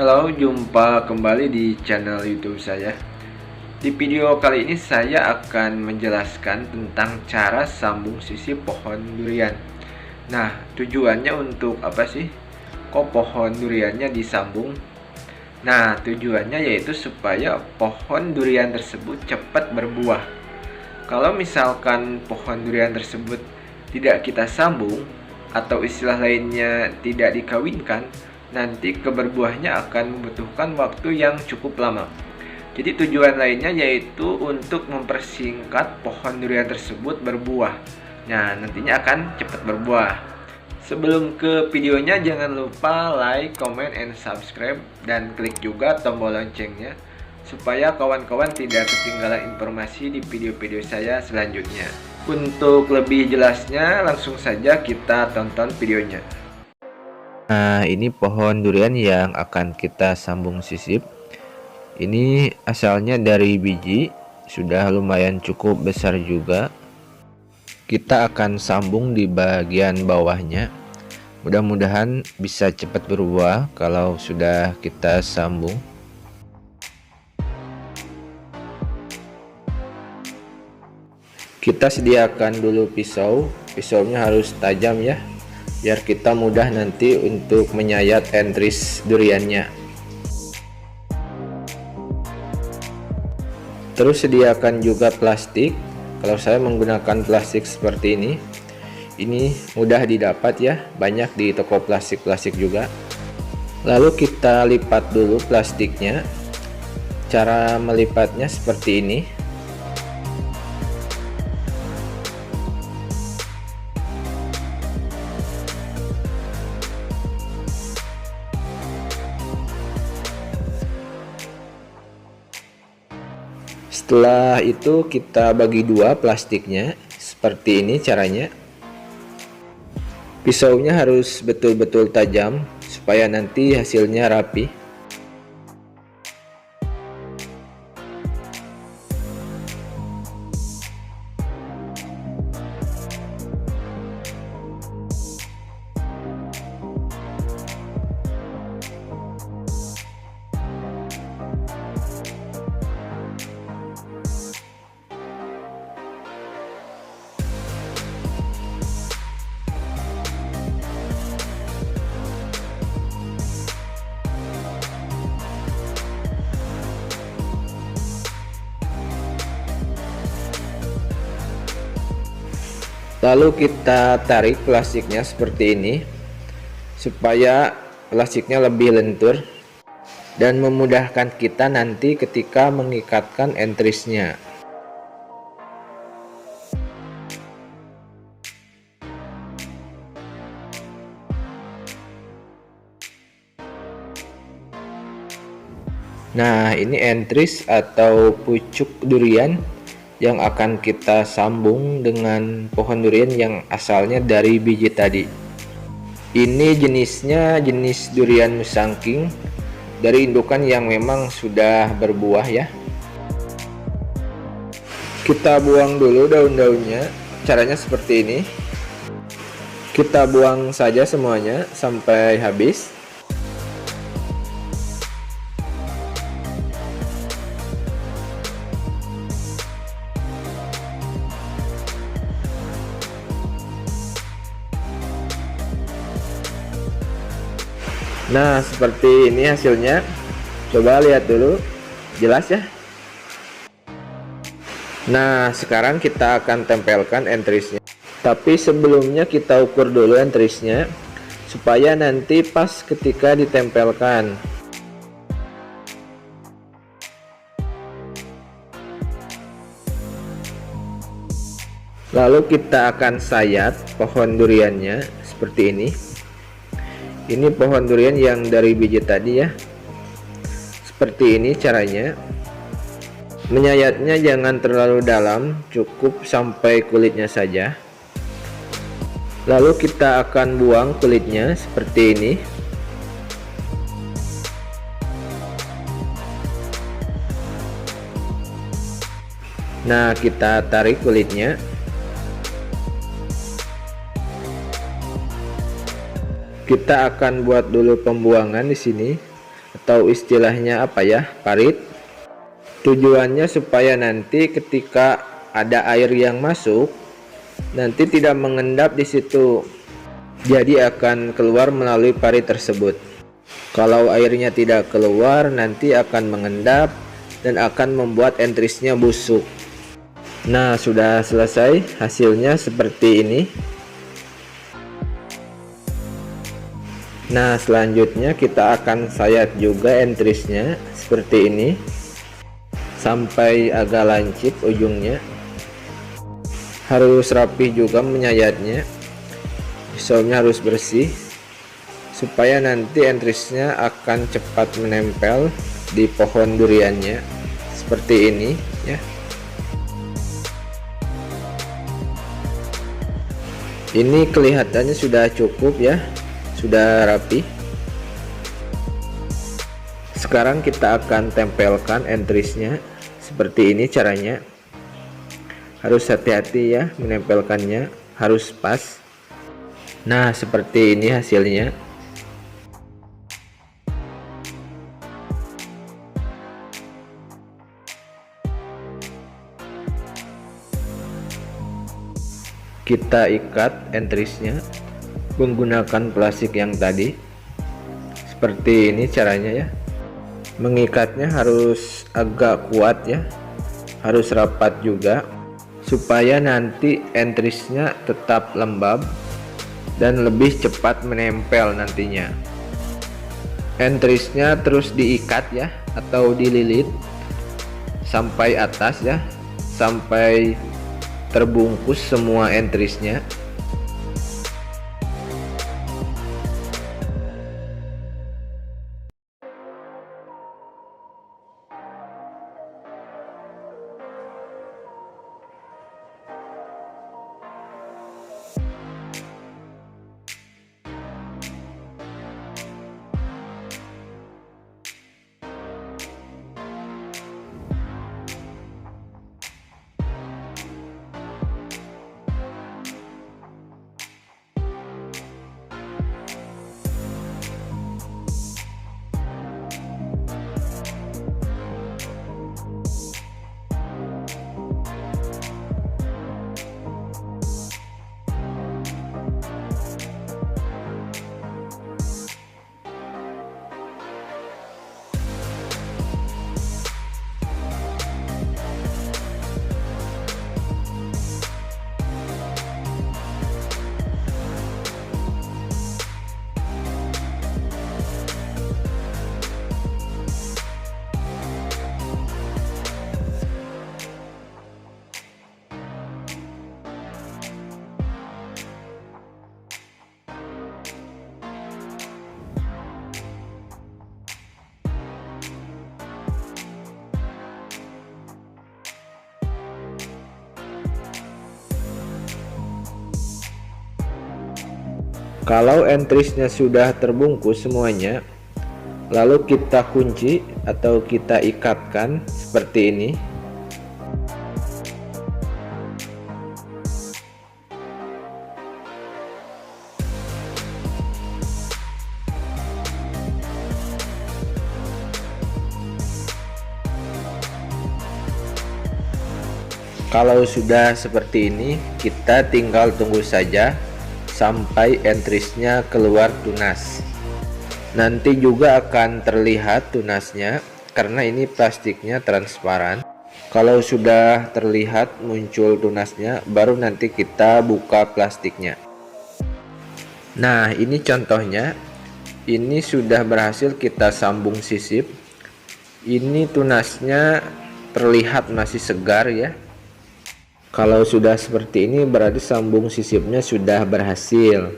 Halo, jumpa kembali di channel YouTube saya. Di video kali ini saya akan menjelaskan tentang cara sambung sisi pohon durian. Nah, tujuannya untuk apa sih? Kok pohon duriannya disambung? Nah, tujuannya yaitu supaya pohon durian tersebut cepat berbuah. Kalau misalkan pohon durian tersebut tidak kita sambung, atau istilah lainnya tidak dikawinkan, nanti keberbuahnya akan membutuhkan waktu yang cukup lama. Jadi tujuan lainnya yaitu untuk mempersingkat pohon durian tersebut berbuah. Nah, nantinya akan cepat berbuah. Sebelum ke videonya, jangan lupa like, comment, and subscribe, dan klik juga tombol loncengnya supaya kawan-kawan tidak ketinggalan informasi di video-video saya selanjutnya. Untuk lebih jelasnya, langsung saja kita tonton videonya. Nah, ini pohon durian yang akan kita sambung sisip. Ini asalnya dari biji, sudah lumayan cukup besar juga. Kita akan sambung di bagian bawahnya. Mudah-mudahan bisa cepat berbuah kalau sudah kita sambung. Kita sediakan dulu pisau. Pisaunya harus tajam ya, biar kita mudah nanti untuk menyayat entris duriannya. Terus sediakan juga plastik. Kalau saya menggunakan plastik seperti ini mudah didapat ya, banyak di toko plastik juga. Lalu kita lipat dulu plastiknya. Cara melipatnya seperti ini. Setelah itu kita bagi dua plastiknya, seperti ini caranya. Pisaunya harus betul-betul tajam supaya nanti hasilnya rapi. Lalu kita tarik plastiknya seperti ini supaya plastiknya lebih lentur dan memudahkan kita nanti ketika mengikatkan entrisnya. Nah, ini entris atau pucuk durian yang akan kita sambung dengan pohon durian yang asalnya dari biji tadi. Ini jenisnya jenis durian musangking dari indukan yang memang sudah berbuah ya. Kita buang dulu daun-daunnya. Caranya seperti ini. Kita buang saja semuanya sampai habis. Nah, seperti ini hasilnya. Coba lihat dulu, jelas ya. Nah, sekarang kita akan tempelkan entrisnya. Tapi sebelumnya kita ukur dulu entrisnya supaya nanti pas ketika ditempelkan. Lalu kita akan sayat pohon duriannya seperti ini. Ini pohon durian yang dari biji tadi ya. Seperti ini caranya. Menyayatnya jangan terlalu dalam, cukup sampai kulitnya saja. Lalu kita akan buang kulitnya seperti ini. Nah, kita tarik kulitnya. Kita akan buat dulu pembuangan di sini atau istilahnya apa ya, parit. Tujuannya supaya nanti ketika ada air yang masuk nanti tidak mengendap di situ, jadi akan keluar melalui parit tersebut. Kalau airnya tidak keluar nanti akan mengendap dan akan membuat entrisnya busuk. Nah, sudah selesai, hasilnya seperti ini. Nah, selanjutnya kita akan sayat juga entrisnya seperti ini sampai agak lancip ujungnya. Harus rapi juga menyayatnya, pisaunya harus bersih supaya nanti entrisnya akan cepat menempel di pohon duriannya seperti ini ya. Ini kelihatannya sudah cukup ya, sudah rapi. Sekarang kita akan tempelkan entrisnya seperti ini caranya. Harus hati-hati ya menempelkannya, harus pas. Nah, seperti ini hasilnya. Kita ikat entrisnya menggunakan plastik yang tadi. Seperti ini caranya ya. Mengikatnya harus agak kuat ya, harus rapat juga supaya nanti entrisnya tetap lembab dan lebih cepat menempel nantinya. Entrisnya terus diikat ya atau dililit sampai atas ya, sampai terbungkus semua entrisnya. Kalau entrisnya sudah terbungkus semuanya, lalu kita kunci atau kita ikatkan seperti ini. Kalau sudah seperti ini, kita tinggal tunggu saja sampai entrisnya keluar tunas. Nanti juga akan terlihat tunasnya karena ini plastiknya transparan. Kalau sudah terlihat muncul tunasnya, baru nanti kita buka plastiknya. Nah, ini contohnya. Ini sudah berhasil kita sambung sisip. Ini tunasnya terlihat masih segar ya. Kalau sudah seperti ini berarti sambung sisipnya sudah berhasil.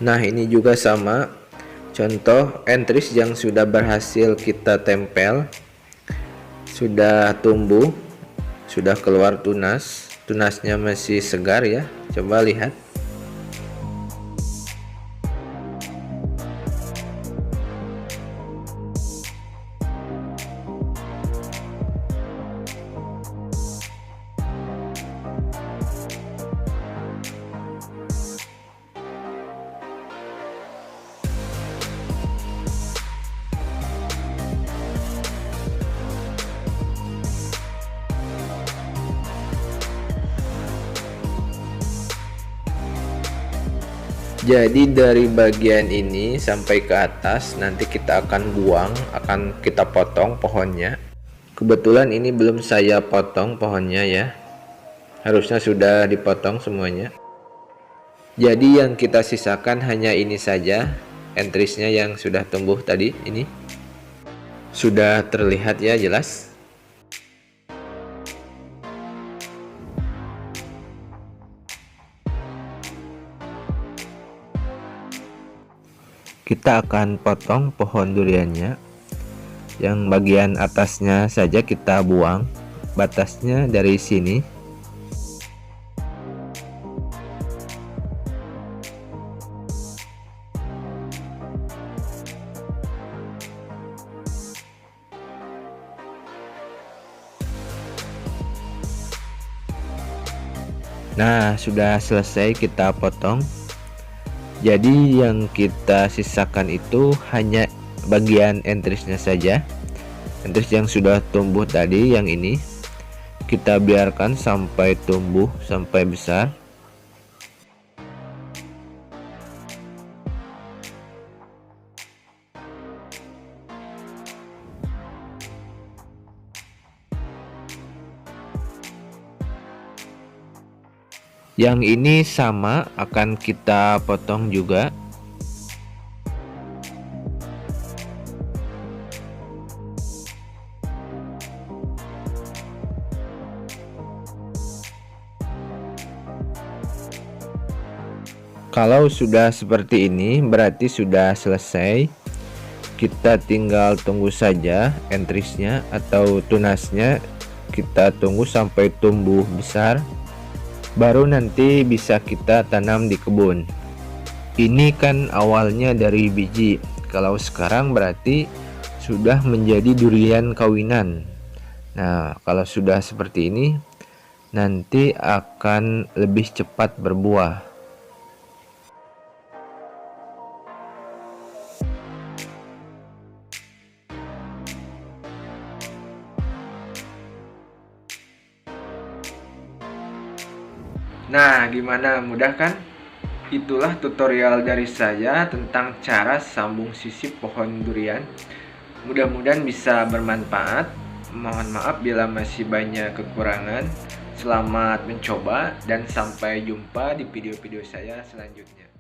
Nah, ini juga sama. Contoh entris yang sudah berhasil kita tempel, sudah tumbuh, sudah keluar tunas. Tunasnya masih segar ya. Coba lihat. Jadi dari bagian ini sampai ke atas nanti kita akan buang, akan kita potong pohonnya. Kebetulan ini belum saya potong pohonnya ya. Harusnya sudah dipotong semuanya. Jadi yang kita sisakan hanya ini saja, entrisnya yang sudah tumbuh tadi ini. Sudah terlihat ya jelas. Kita akan potong pohon duriannya. Yang bagian atasnya saja kita buang, batasnya dari sini. Nah, sudah selesai kita potong. Jadi yang kita sisakan itu hanya bagian entrisnya saja. Entris yang sudah tumbuh tadi, yang ini kita biarkan sampai tumbuh sampai besar. Yang ini sama akan kita potong juga. Kalau sudah seperti ini berarti sudah selesai. Kita tinggal tunggu saja entrisnya atau tunasnya, kita tunggu sampai tumbuh besar, baru nanti bisa kita tanam di kebun. Ini kan awalnya dari biji, kalau sekarang berarti sudah menjadi durian kawinan. Nah, kalau sudah seperti ini nanti akan lebih cepat berbuah. Nah, gimana, mudah kan? Itulah tutorial dari saya tentang cara sambung sisip pohon durian. Mudah-mudahan bisa bermanfaat. Mohon maaf bila masih banyak kekurangan. Selamat mencoba dan sampai jumpa di video-video saya selanjutnya.